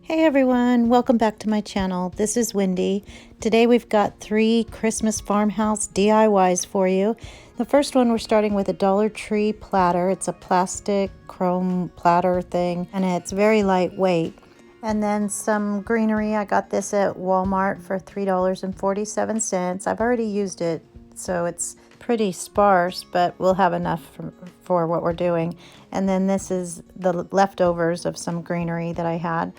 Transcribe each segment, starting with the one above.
Hey everyone, welcome back to my channel. This is Wendy. Today we've got 3 Christmas farmhouse DIYs for you. The first one, we're starting with a Dollar Tree platter. It's a plastic chrome platter thing and it's very lightweight. And then some greenery. I got this at Walmart for $3.47. I've already used it, so it's pretty sparse, but we'll have enough for what we're doing. And then this is the leftovers of some greenery that I had.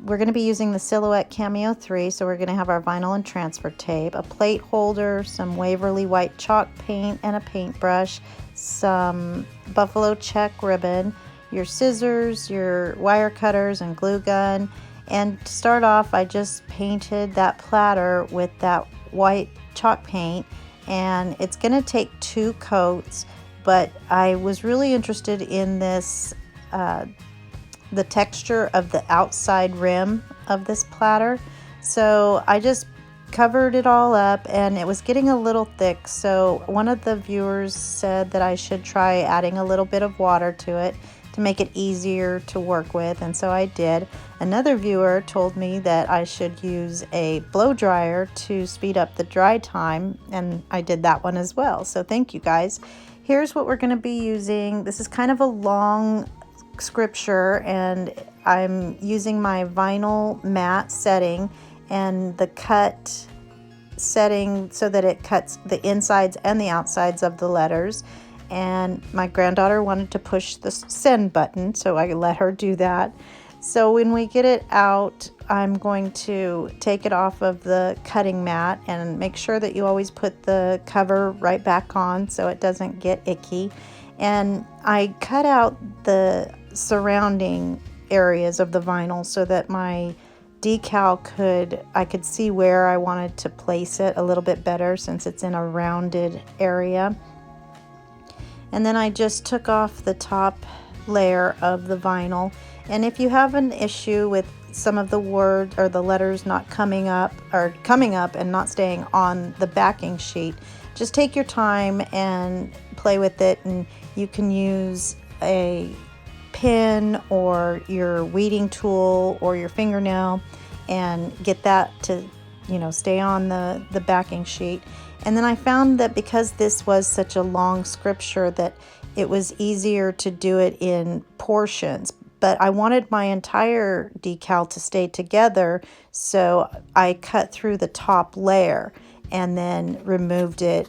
We're going to be using the Silhouette Cameo 3, so we're going to have our vinyl and transfer tape, a plate holder, some Waverly white chalk paint and a paintbrush, some buffalo check ribbon, your scissors, your wire cutters and glue gun. And to start off, I just painted that platter with that white chalk paint, and it's going to take 2 coats, but I was really interested in this the texture of the outside rim of this platter, so I just covered it all up, and it was getting a little thick, so one of the viewers said that I should try adding a little bit of water to it to make it easier to work with, and so I did. Another viewer told me that I should use a blow dryer to speed up the dry time, and I did that one as well, so thank you guys. Here's what we're going to be using. This is kind of a long scripture, and I'm using my vinyl matte setting and the cut setting so that it cuts the insides and the outsides of the letters. And my granddaughter wanted to push the send button, so I let her do that. So when we get it out, I'm going to take it off of the cutting mat and make sure that you always put the cover right back on so it doesn't get icky. And I cut out the surrounding areas of the vinyl so that my decal I could see where I wanted to place it a little bit better, since it's in a rounded area. And then I just took off the top layer of the vinyl. And if you have an issue with some of the words or the letters not coming up and not staying on the backing sheet, just take your time and play with it, and you can use a pin or your weeding tool or your fingernail and get that to, stay on the backing sheet. And then I found that because this was such a long scripture, that it was easier to do it in portions, but I wanted my entire decal to stay together, so I cut through the top layer and then removed it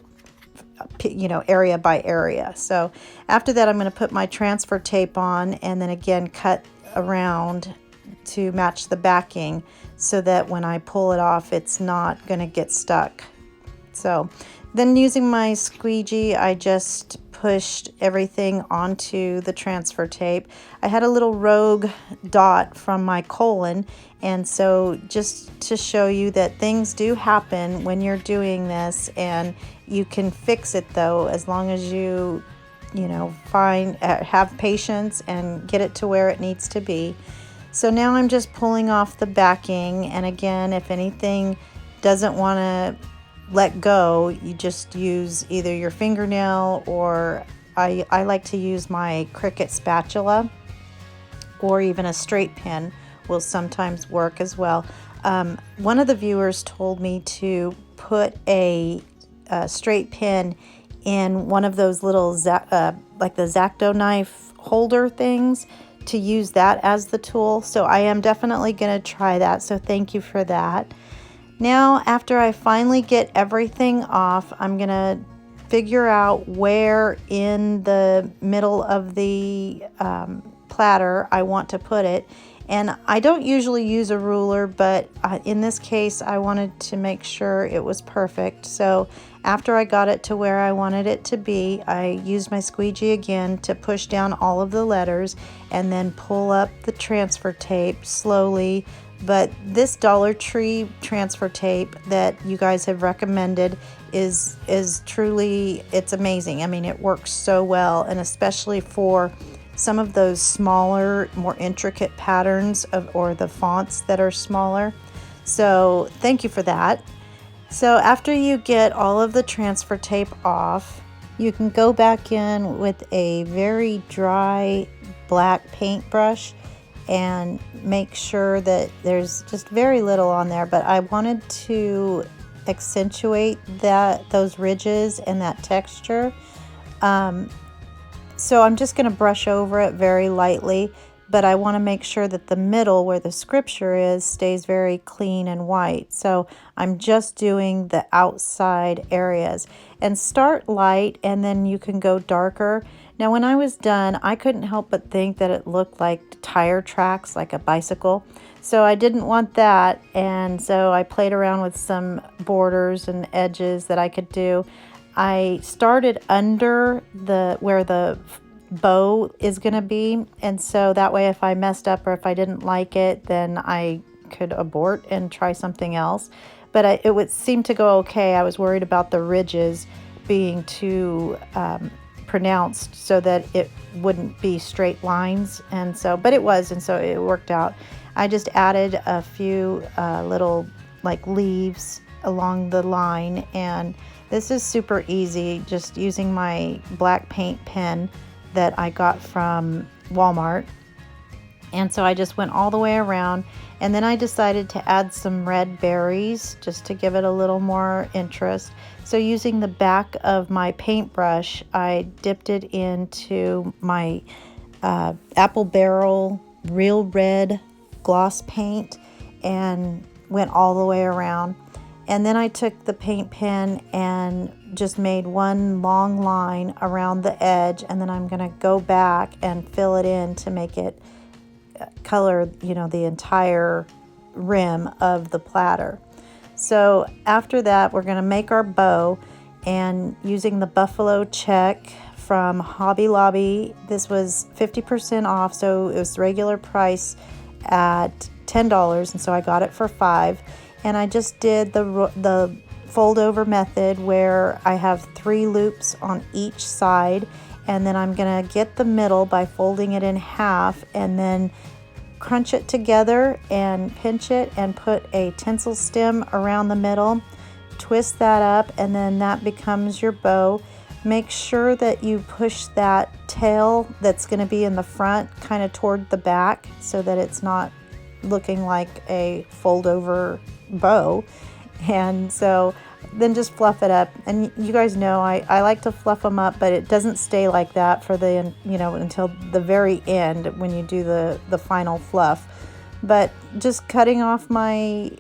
area by area. So after that, I'm going to put my transfer tape on and then again cut around to match the backing so that when I pull it off, it's not going to get stuck. So then, using my squeegee, I just pushed everything onto the transfer tape. I had a little rogue dot from my colon, and so just to show you that things do happen when you're doing this, and you can fix it though, as long as you have patience and get it to where it needs to be. So now I'm just pulling off the backing, and again, if anything doesn't want to let go, you just use either your fingernail, or I like to use my Cricut spatula, or even a straight pin will sometimes work as well. One of the viewers told me to put a straight pin in one of those little like the Xoxo knife holder things, to use that as the tool. So I am definitely going to try that, so thank you for that. Now, after I finally get everything off, I'm going to figure out where in the middle of the platter I want to put it. And I don't usually use a ruler, but in this case, I wanted to make sure it was perfect. So after I got it to where I wanted it to be, I used my squeegee again to push down all of the letters and then pull up the transfer tape slowly. But this Dollar Tree transfer tape that you guys have recommended is truly, it's amazing. I mean, it works so well, and especially for some of those smaller, more intricate patterns or the fonts that are smaller. So thank you for that. So after you get all of the transfer tape off, you can go back in with a very dry black paintbrush and make sure that there's just very little on there, but I wanted to accentuate those ridges and that texture. So I'm just going to brush over it very lightly, but I want to make sure that the middle where the scripture is stays very clean and white. So I'm just doing the outside areas, and start light and then you can go darker. Now when I was done, I couldn't help but think that it looked like tire tracks, like a bicycle. So I didn't want that, and so I played around with some borders and edges that I could do. I started under where the bow is going to be, and so that way if I messed up or if I didn't like it, then I could abort and try something else. But it would seem to go okay. I was worried about the ridges being too pronounced so that it wouldn't be straight lines, and so, but it was, and so it worked out. I just added a few little like leaves along the line, and this is super easy, just using my black paint pen that I got from Walmart. And so I just went all the way around, and then I decided to add some red berries just to give it a little more interest. So using the back of my paintbrush, I dipped it into my Apple Barrel Real Red gloss paint and went all the way around. And then I took the paint pen and just made one long line around the edge, and then I'm going to go back and fill it in to make it color, the entire rim of the platter. So after that, we're going to make our bow, and using the buffalo check from Hobby Lobby, this was 50% off, so it was regular price at $10, and so I got it for $5. And I just did the fold over method where I have 3 loops on each side, and then I'm gonna get the middle by folding it in half and then crunch it together and pinch it and put a tinsel stem around the middle, twist that up, and then that becomes your bow. Make sure that you push that tail that's gonna be in the front kind of toward the back so that it's not looking like a fold over bow. And so then just fluff it up, and you guys know I like to fluff them up, but it doesn't stay like that for the until the very end when you do the final fluff. But just cutting off my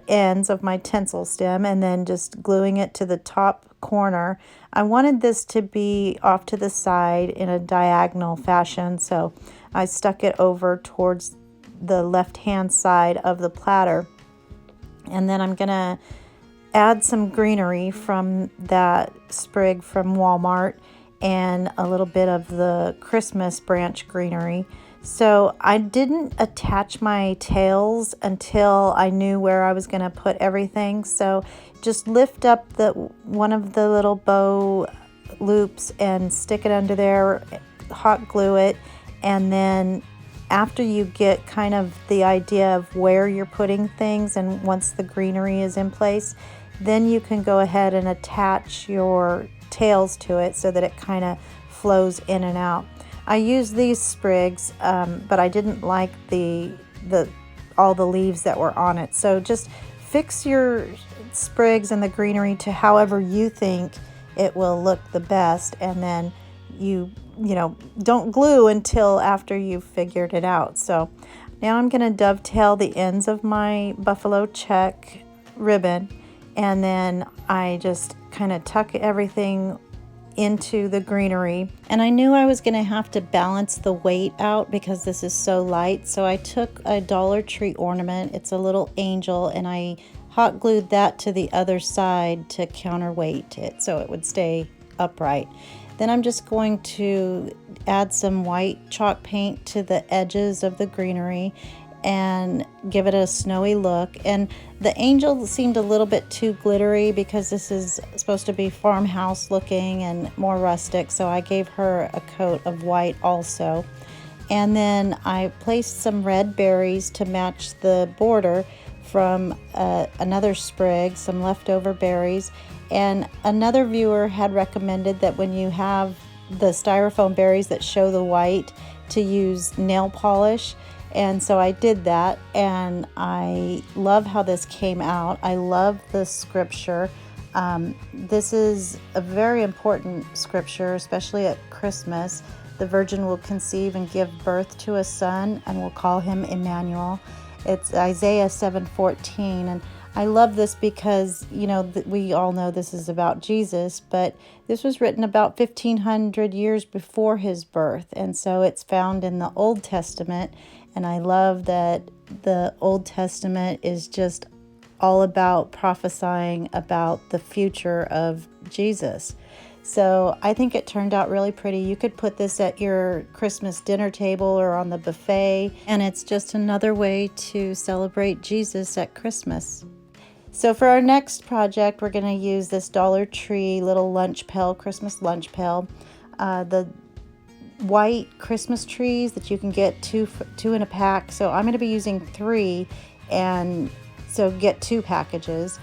ends of my tinsel stem and then just gluing it to the top corner. I wanted this to be off to the side in a diagonal fashion, so I stuck it over towards the left hand side of the platter. And then I'm gonna add some greenery from that sprig from Walmart and a little bit of the Christmas branch greenery. So I didn't attach my tails until I knew where I was gonna put everything. So just lift up one of the little bow loops and stick it under there, hot glue it, and then after you get kind of the idea of where you're putting things, and once the greenery is in place, then you can go ahead and attach your tails to it so that it kind of flows in and out. I use these sprigs, but I didn't like all the leaves that were on it. So just fix your sprigs and the greenery to however you think it will look the best, and then you don't glue until after you've figured it out. So now I'm going to dovetail the ends of my buffalo check ribbon, and then I just kind of tuck everything into the greenery. And I knew I was going to have to balance the weight out because this is so light. So I took a Dollar Tree ornament. It's a little angel, and I hot glued that to the other side to counterweight it so it would stay upright. Then I'm just going to add some white chalk paint to the edges of the greenery and give it a snowy look. And the angel seemed a little bit too glittery because this is supposed to be farmhouse looking and more rustic, so I gave her a coat of white also. And then I placed some red berries to match the border from another sprig, some leftover berries. And another viewer had recommended that when you have the styrofoam berries that show the white, to use nail polish. And so I did that, and I love how this came out. I love the scripture. This is a very important scripture, especially at Christmas. The virgin will conceive and give birth to a son, and will call him Emmanuel. It's Isaiah 7:14, and I love this because, you know, we all know this is about Jesus, but this was written about 1,500 years before his birth, and so it's found in the Old Testament. And I love that the Old Testament is just all about prophesying about the future of Jesus. So I think it turned out really pretty. You could put this at your Christmas dinner table or on the buffet, and it's just another way to celebrate Jesus at Christmas. So for our next project, we're going to use this Dollar Tree little lunch pail, Christmas lunch pail. The white Christmas trees that you can get two in a pack. So I'm going to be using 3, and so get 2 packages.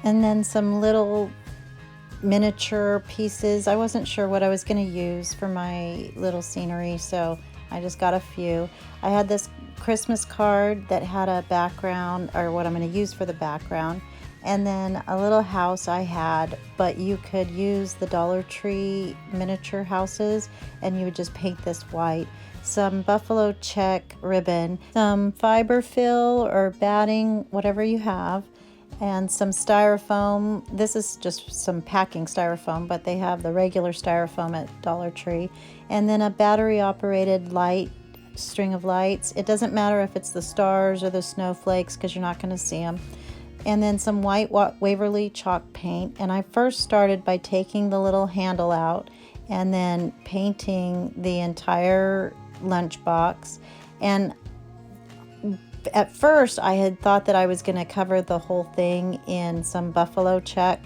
And then some little miniature pieces. I wasn't sure what I was going to use for my little scenery, so I just got a few. I had this Christmas card that had a background, or what I'm going to use for the background, and then a little house I had, but you could use the Dollar Tree miniature houses, and you would just paint this white. Some buffalo check ribbon, some fiber fill or batting, whatever you have, and some styrofoam. This is just some packing styrofoam, but they have the regular styrofoam at Dollar Tree. And then a battery operated light, string of lights. It doesn't matter if it's the stars or the snowflakes, because you're not going to see them. And then some white Waverly chalk paint. And I first started by taking the little handle out and then painting the entire lunchbox. And at first I had thought that I was going to cover the whole thing in some buffalo check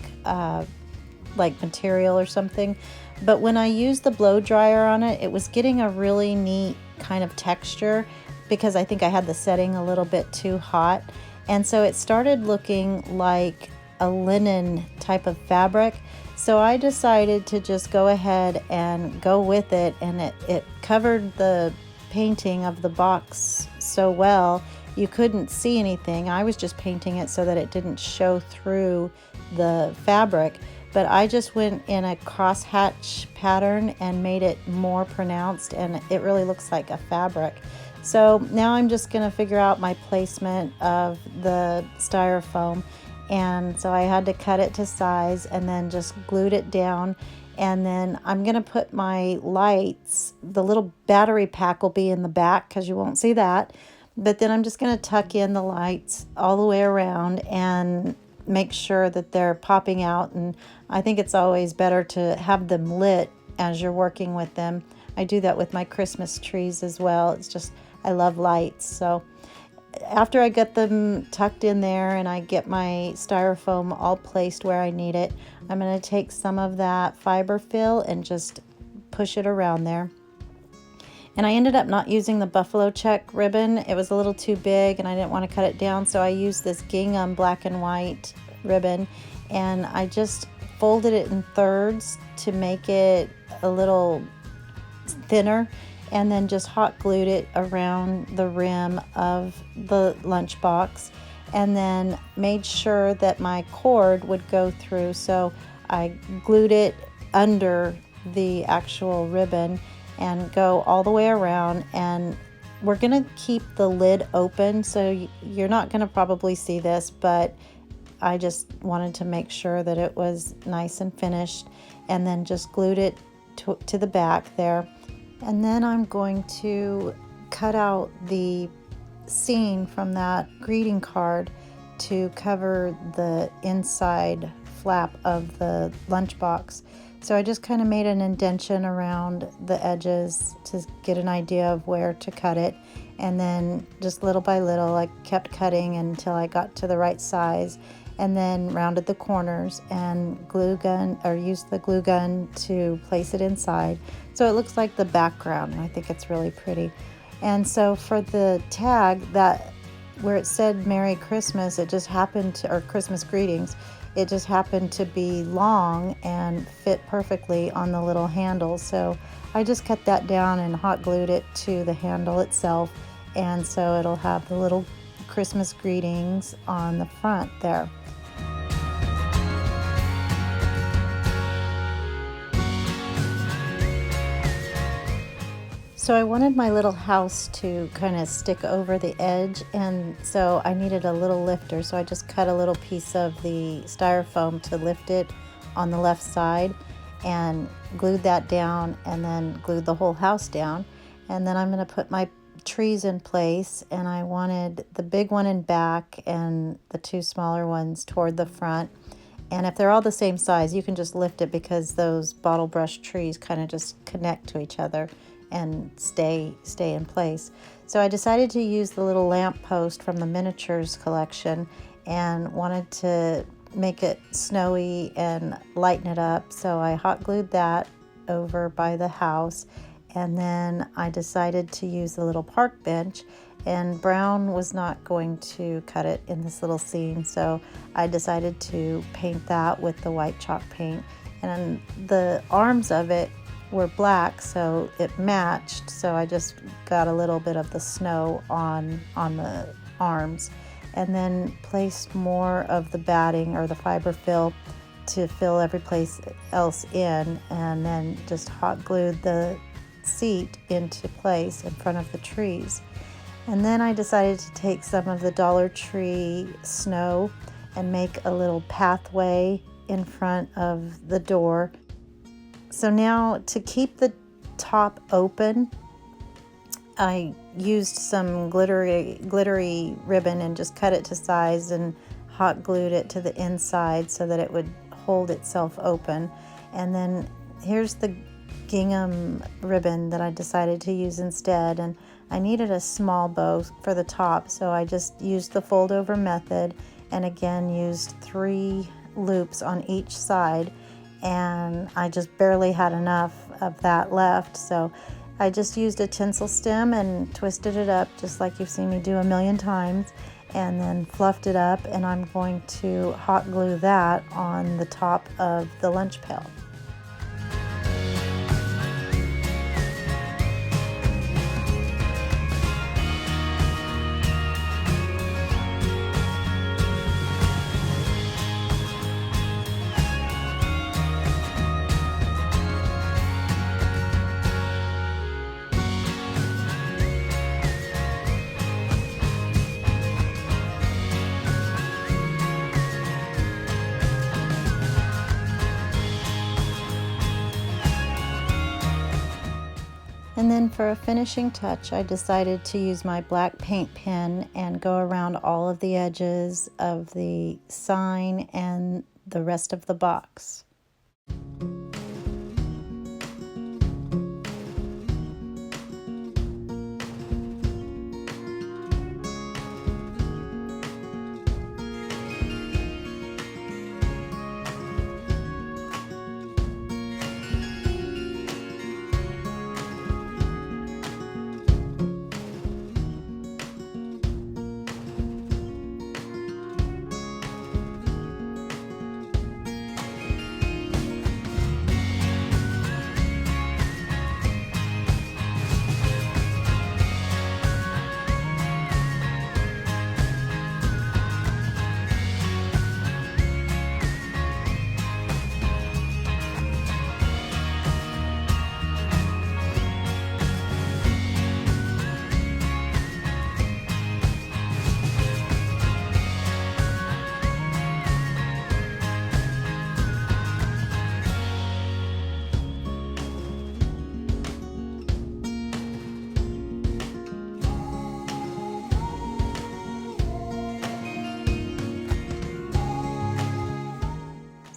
like material or something, but when I used the blow dryer on it, it was getting a really neat kind of texture, because I think I had the setting a little bit too hot, and so it started looking like a linen type of fabric. So I decided to just go ahead and go with it, and it covered the painting of the box so well you couldn't see anything. I was just painting it so that it didn't show through the fabric, but I just went in a crosshatch pattern and made it more pronounced, and it really looks like a fabric. So now I'm just going to figure out my placement of the styrofoam, and so I had to cut it to size and then just glued it down. And then I'm going to put my lights, the little battery pack will be in the back because you won't see that. But then I'm just going to tuck in the lights all the way around and make sure that they're popping out. And I think it's always better to have them lit as you're working with them. I do that with my Christmas trees as well. It's just, I love lights. So after I get them tucked in there and I get my styrofoam all placed where I need it, I'm going to take some of that fiber fill and just push it around there. And I ended up not using the buffalo check ribbon. It was a little too big and I didn't want to cut it down, so I used this gingham black and white ribbon, and I just folded it in thirds to make it a little thinner, and then just hot glued it around the rim of the lunchbox, and then made sure that my cord would go through. So I glued it under the actual ribbon and go all the way around. And we're going to keep the lid open, so you're not going to probably see this, but I just wanted to make sure that it was nice and finished, and then just glued it to the back there. And then I'm going to cut out the scene from that greeting card to cover the inside flap of the lunchbox. So I just kind of made an indentation around the edges to get an idea of where to cut it. And then just little by little, I kept cutting until I got to the right size, and then rounded the corners and used the glue gun to place it inside. So it looks like the background, and I think it's really pretty. And so for the tag, that where it said Merry Christmas, it just happened to, or Christmas greetings, it just happened to be long and fit perfectly on the little handle. So I just cut that down and hot glued it to the handle itself, and so it'll have the little Christmas greetings on the front there. So I wanted my little house to kind of stick over the edge, and so I needed a little lifter. So I just cut a little piece of the styrofoam to lift it on the left side and glued that down, and then glued the whole house down. And then I'm going to put my trees in place, and I wanted the big one in back and the two smaller ones toward the front. And if they're all the same size, you can just lift it because those bottle brush trees kind of just connect to each other and stay in place. So I decided to use the little lamp post from the miniatures collection and wanted to make it snowy and lighten it up. So I hot glued that over by the house, and then I decided to use the little park bench, and brown was not going to cut it in this little scene, so I decided to paint that with the white chalk paint. And the arms of it were black, so it matched. So I just got a little bit of the snow on the arms, and then placed more of the batting or the fiber fill to fill every place else in, and then just hot glued the seat into place in front of the trees. And then I decided to take some of the Dollar Tree snow and make a little pathway in front of the door. So now, to keep the top open, I used some glittery ribbon and just cut it to size and hot glued it to the inside so that it would hold itself open. And then here's the gingham ribbon that I decided to use instead, and I needed a small bow for the top, so I just used the fold over method, and again used 3 loops on each side, and I just barely had enough of that left, so I just used a tinsel stem and twisted it up just like you've seen me do a million times, and then fluffed it up, and I'm going to hot glue that on the top of the lunch pail. And then for a finishing touch, I decided to use my black paint pen and go around all of the edges of the sign and the rest of the box.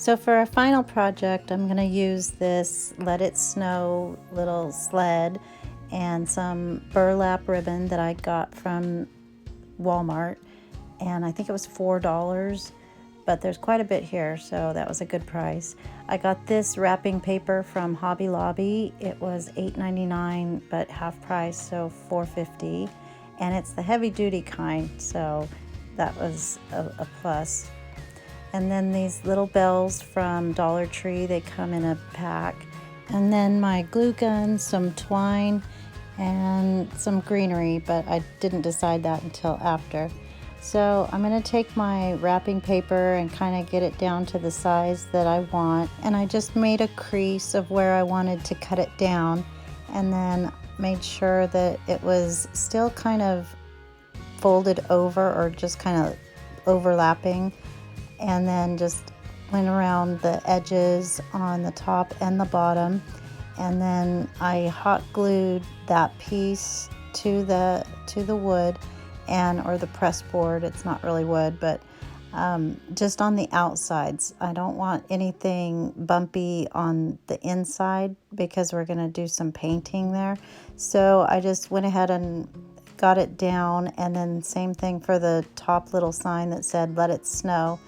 So for our final project, I'm going to use this Let It Snow little sled and some burlap ribbon that I got from Walmart, and I think it was $4, but there's quite a bit here, so that was a good price. I got this wrapping paper from Hobby Lobby. It was $8.99, but half price, so $4.50, and it's the heavy duty kind, so that was a plus. And then these little bells from Dollar Tree, they come in a pack. And then my glue gun, some twine, and some greenery, but I didn't decide that until after. So I'm going to take my wrapping paper and kind of get it down to the size that I want. And I just made a crease of where I wanted to cut it down, and then made sure that it was still kind of folded over or just kind of overlapping, and then just went around the edges on the top and the bottom. And then I hot glued that piece to the wood, or the press board. It's not really wood, but just on the outsides. I don't want anything bumpy on the inside because we're going to do some painting there. So I just went ahead and got it down, and then same thing for the top little sign that said "Let It Snow."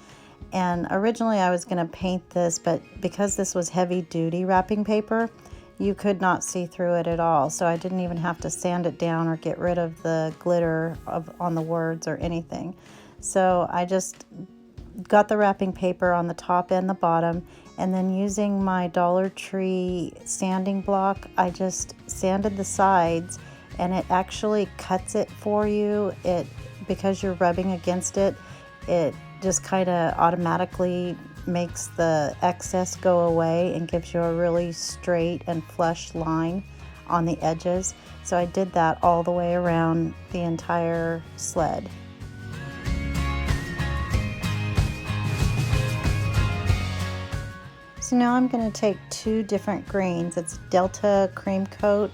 And originally I was going to paint this, but because this was heavy duty wrapping paper, you could not see through it at all. So I didn't even have to sand it down or get rid of the glitter on the words or anything. So I just got the wrapping paper on the top and the bottom, and then using my Dollar Tree sanding block, I just sanded the sides, and it actually cuts it for you. Because you're rubbing against it, it just kind of automatically makes the excess go away and gives you a really straight and flush line on the edges. So I did that all the way around the entire sled. So now I'm going to take two different greens. It's Delta Cream Coat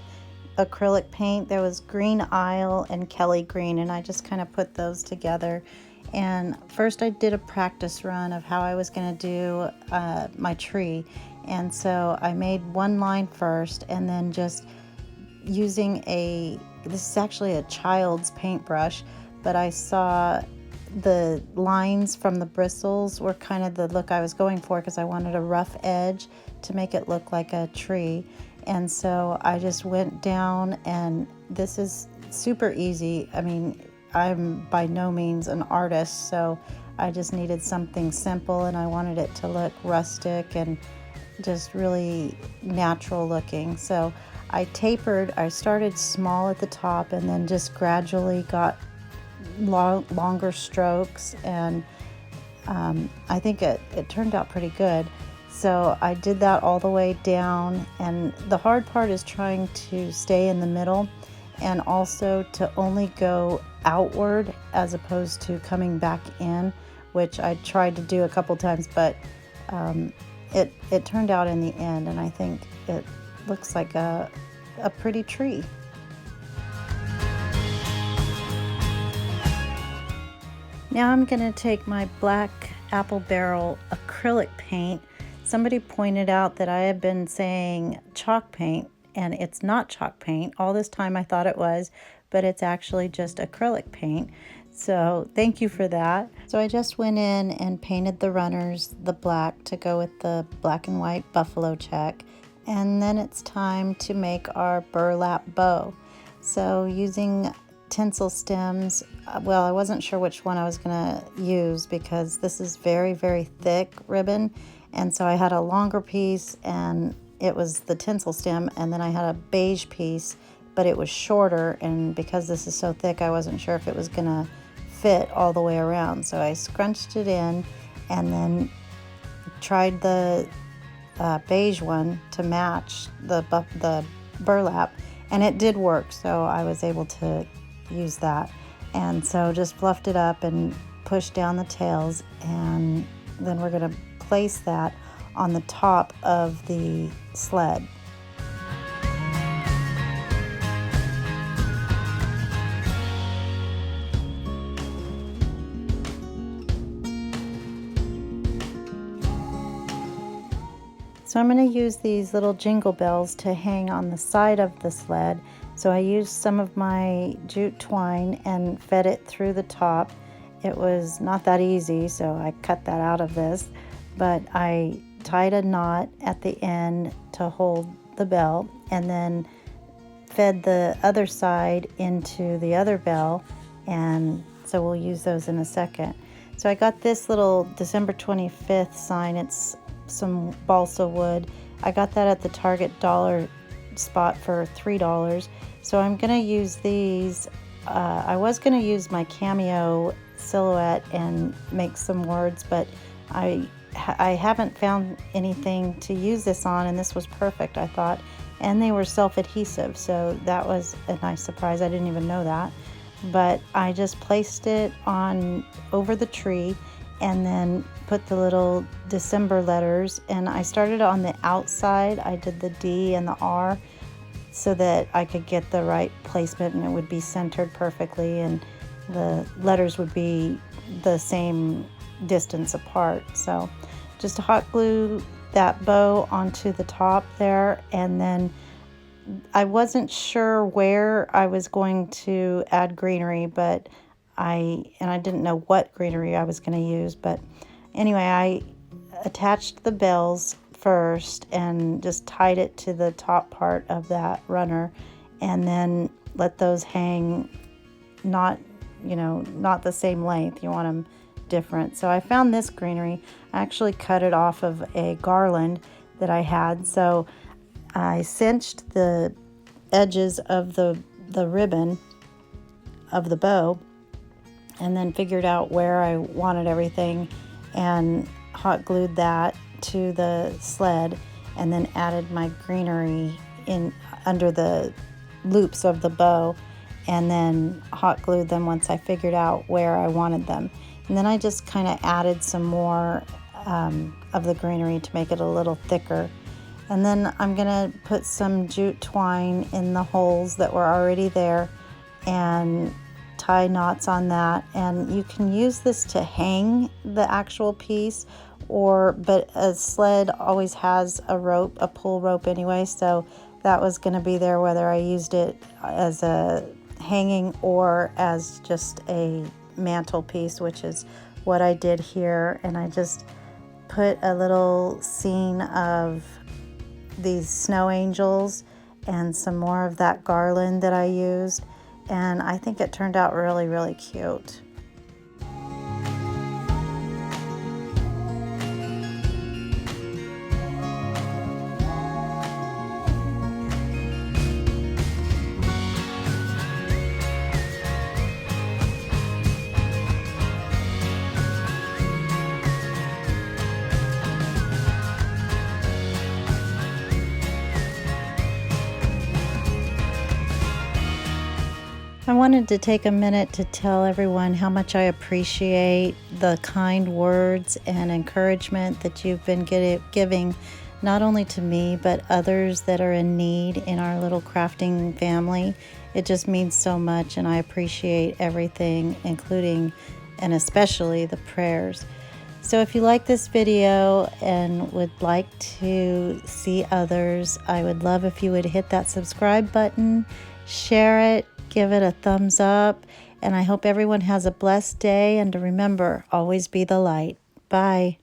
acrylic paint. There was Green Isle and Kelly Green, and I just kind of put those together. And first I did a practice run of how I was going to do my tree. And so I made one line first, and then just using this is actually a child's paintbrush, but I saw the lines from the bristles were kind of the look I was going for, because I wanted a rough edge to make it look like a tree. And so I just went down, and this is super easy. I mean, I'm by no means an artist, so I just needed something simple, and I wanted it to look rustic and just really natural looking. So I started small at the top, and then just gradually got longer strokes, and I think it turned out pretty good. So I did that all the way down, and the hard part is trying to stay in the middle, and also to only go outward as opposed to coming back in, which I tried to do a couple times, but it turned out in the end, and I think it looks like a pretty tree. Now I'm going to take my black apple barrel acrylic paint. Somebody pointed out that I had been saying chalk paint, and it's not chalk paint. All this time I thought it was, but it's actually just acrylic paint. So thank you for that. So I just went in and painted the runners the black to go with the black and white buffalo check. And then it's time to make our burlap bow. So using tinsel stems, well, I wasn't sure which one I was gonna use because this is very, very thick ribbon. And so I had a longer piece, and it was the tinsel stem, and then I had a beige piece, but it was shorter, and because this is so thick, I wasn't sure if it was gonna fit all the way around. So I scrunched it in, and then tried the beige one to match the burlap, and it did work, so I was able to use that. And so just fluffed it up and pushed down the tails, and then we're gonna place that on the top of the sled. So I'm going to use these little jingle bells to hang on the side of the sled. So I used some of my jute twine and fed it through the top. It was not that easy, so I cut that out of this, but I tied a knot at the end to hold the bell, and then fed the other side into the other bell, and so we'll use those in a second. So I got this little December 25th sign. It's some balsa wood. I got that at the Target dollar spot for $3. So I'm gonna use these. I was gonna use my Cameo silhouette and make some words, but I haven't found anything to use this on, and this was perfect, I thought. And they were self-adhesive, so that was a nice surprise. I didn't even know that. But I just placed it on over the tree and then put the little December letters, and I started on the outside. I did the D and the R so that I could get the right placement and it would be centered perfectly, and the letters would be the same distance apart. So just hot glue that bow onto the top there, and then I wasn't sure where I was going to add greenery, but I didn't know what greenery I was going to use, but anyway, I attached the bells first and just tied it to the top part of that runner, and then let those hang not the same length. You want them different. So I found this greenery. I actually cut it off of a garland that I had. So I cinched the edges of the ribbon of the bow, and then figured out where I wanted everything and hot glued that to the sled, and then added my greenery in under the loops of the bow, and then hot glued them once I figured out where I wanted them. And then I just kind of added some more of the greenery to make it a little thicker. And then I'm gonna put some jute twine in the holes that were already there and tie knots on that. And you can use this to hang the actual piece, but a sled always has a rope, a pull rope anyway, so that was gonna be there whether I used it as a hanging or as just a mantle piece, which is what I did here. And I just put a little scene of these snow angels and some more of that garland that I used, and I think it turned out really, really cute. I wanted to take a minute to tell everyone how much I appreciate the kind words and encouragement that you've been giving, not only to me, but others that are in need in our little crafting family. It just means so much, and I appreciate everything, including and especially the prayers. So if you like this video and would like to see others, I would love if you would hit that subscribe button, share it, give it a thumbs up, and I hope everyone has a blessed day, and to remember, always be the light. Bye.